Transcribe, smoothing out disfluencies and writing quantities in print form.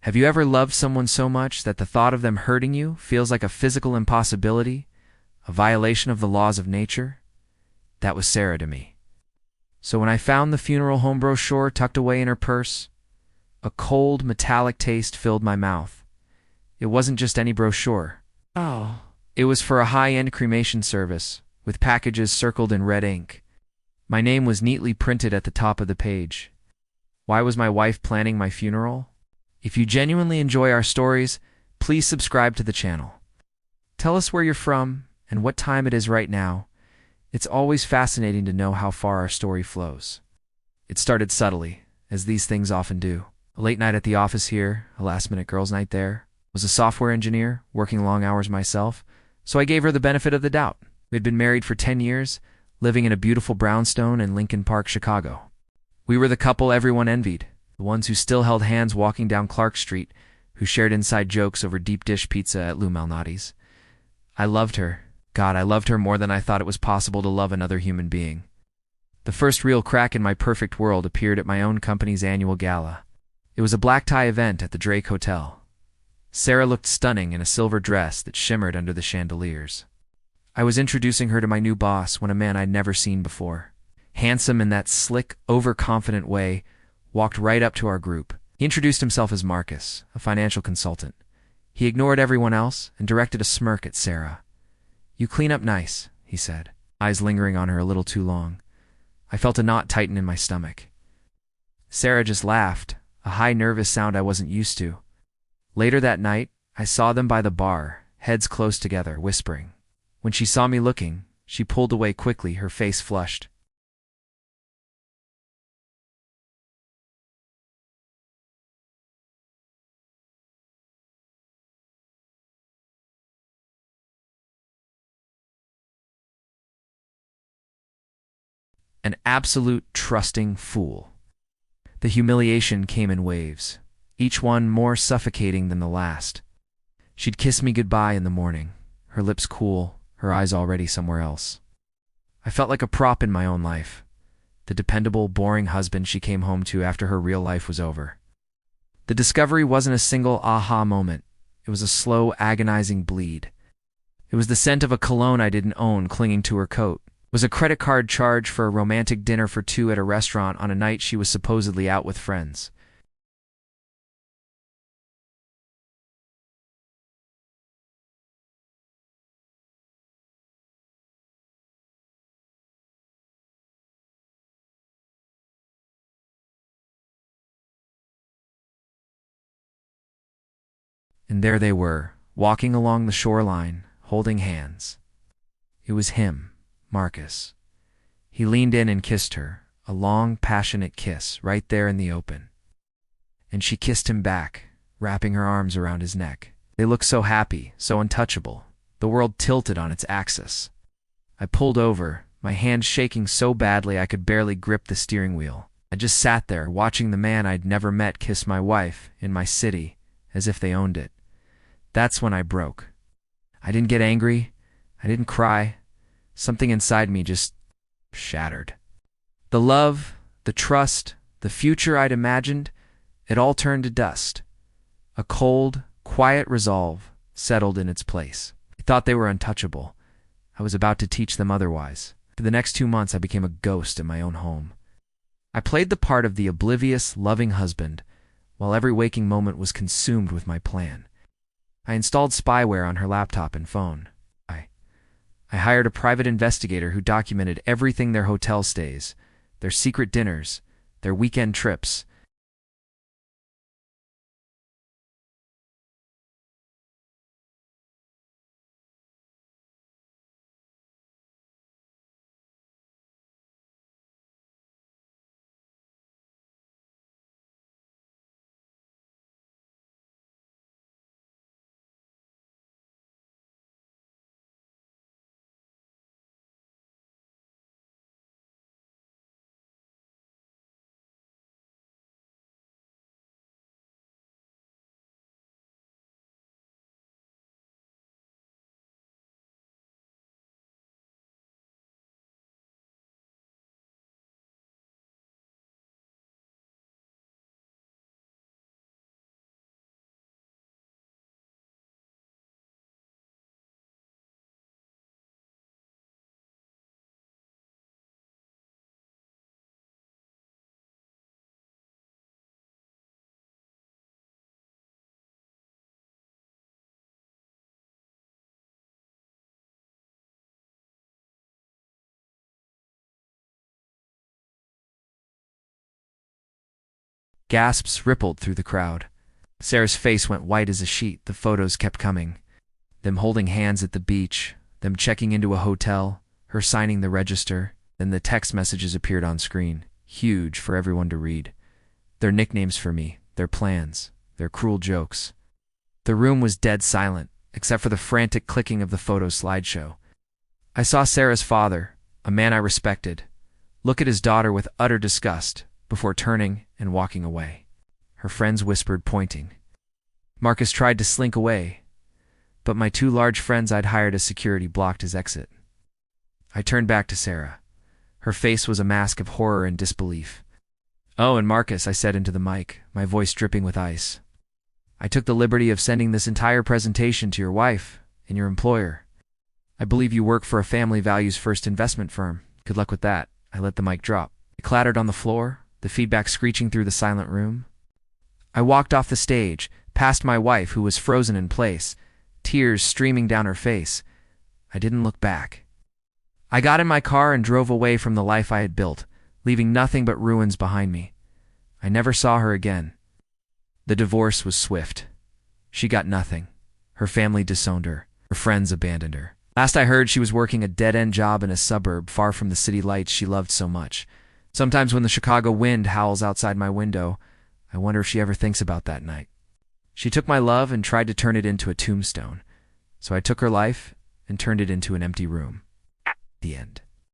Have you ever loved someone so much that the thought of them hurting you feels like a physical impossibility, a violation of the laws of nature? That was Sarah to me. So when I found the funeral home brochure tucked away in her purse, a cold, metallic taste filled my mouth. It wasn't just any brochure. Oh. It was for a high-end cremation service, with packages circled in red ink. My name was neatly printed at the top of the page. Why was my wife planning my funeral? If you genuinely enjoy our stories, please subscribe to the channel. Tell us where you're from and what time it is right now. It's always fascinating to know how far our story flows. It started subtly, as these things often do. A late night at the office here, a last-minute girls' night there. Was a software engineer, working long hours myself, so I gave her the benefit of the doubt. We had been married for 10 years, living in a beautiful brownstone in Lincoln Park, Chicago. We were the couple everyone envied, the ones who still held hands walking down Clark Street, who shared inside jokes over deep dish pizza at Lou Malnati's. I loved her. God, I loved her more than I thought it was possible to love another human being. The first real crack in my perfect world appeared at my own company's annual gala. It was a black tie event at the Drake Hotel. Sarah looked stunning in a silver dress that shimmered under the chandeliers. I was introducing her to my new boss when a man I'd never seen before, handsome in that slick, overconfident way, walked right up to our group. He introduced himself as Marcus, a financial consultant. He ignored everyone else and directed a smirk at Sarah. "You clean up nice," he said, eyes lingering on her a little too long. I felt a knot tighten in my stomach. Sarah just laughed, a high nervous sound I wasn't used to. Later that night, I saw them by the bar, heads close together, whispering. When she saw me looking, she pulled away quickly, her face flushed. An absolute trusting fool. The humiliation came in waves, each one more suffocating than the last. She'd kiss me goodbye in the morning, her lips cool, her eyes already somewhere else. I felt like a prop in my own life, the dependable, boring husband she came home to after her real life was over. The discovery wasn't a single aha moment. It was a slow, agonizing bleed. It was the scent of a cologne I didn't own clinging to her coat. It was a credit card charge for a romantic dinner for two at a restaurant on a night she was supposedly out with friends. And there they were, walking along the shoreline, holding hands. It was him, Marcus. He leaned in and kissed her, a long, passionate kiss, right there in the open. And she kissed him back, wrapping her arms around his neck. They looked so happy, so untouchable. The world tilted on its axis. I pulled over, my hand shaking so badly I could barely grip the steering wheel. I just sat there, watching the man I'd never met kiss my wife, in my city, as if they owned it. That's when I broke. I didn't get angry. I didn't cry. Something inside me just shattered. The love, the trust, the future I'd imagined, it all turned to dust. A cold, quiet resolve settled in its place. I thought they were untouchable. I was about to teach them otherwise. For the next 2 months, I became a ghost in my own home. I played the part of the oblivious, loving husband, while every waking moment was consumed with my plan. I installed spyware on her laptop and phone. I hired a private investigator who documented everything: their hotel stays, their secret dinners, their weekend trips, Gasps rippled through the crowd. Sarah's face went white as a sheet. The photos kept coming. Them holding hands at the beach, them checking into a hotel, her signing the register. Then the text messages appeared on screen, huge for everyone to read. Their nicknames for me, their plans, their cruel jokes. The room was dead silent, except for the frantic clicking of the photo slideshow. I saw Sarah's father, a man I respected, look at his daughter with utter disgust before turning and walking away. Her friends whispered, pointing. Marcus tried to slink away, but my 2 large friends I'd hired as security blocked his exit. I turned back to Sarah. Her face was a mask of horror and disbelief. "Oh, and Marcus," I said into the mic, my voice dripping with ice. "I took the liberty of sending this entire presentation to your wife and your employer. I believe you work for a family values first investment firm. Good luck with that." I let the mic drop. It clattered on the floor, the feedback screeching through the silent room. I walked off the stage, past my wife who was frozen in place, tears streaming down her face. I didn't look back. I got in my car and drove away from the life I had built, leaving nothing but ruins behind me. I never saw her again. The divorce was swift. She got nothing. Her family disowned her. Her friends abandoned her. Last I heard, she was working a dead-end job in a suburb far from the city lights she loved so much. Sometimes when the Chicago wind howls outside my window, I wonder if she ever thinks about that night. She took my love and tried to turn it into a tombstone. So I took her life and turned it into an empty room. The end.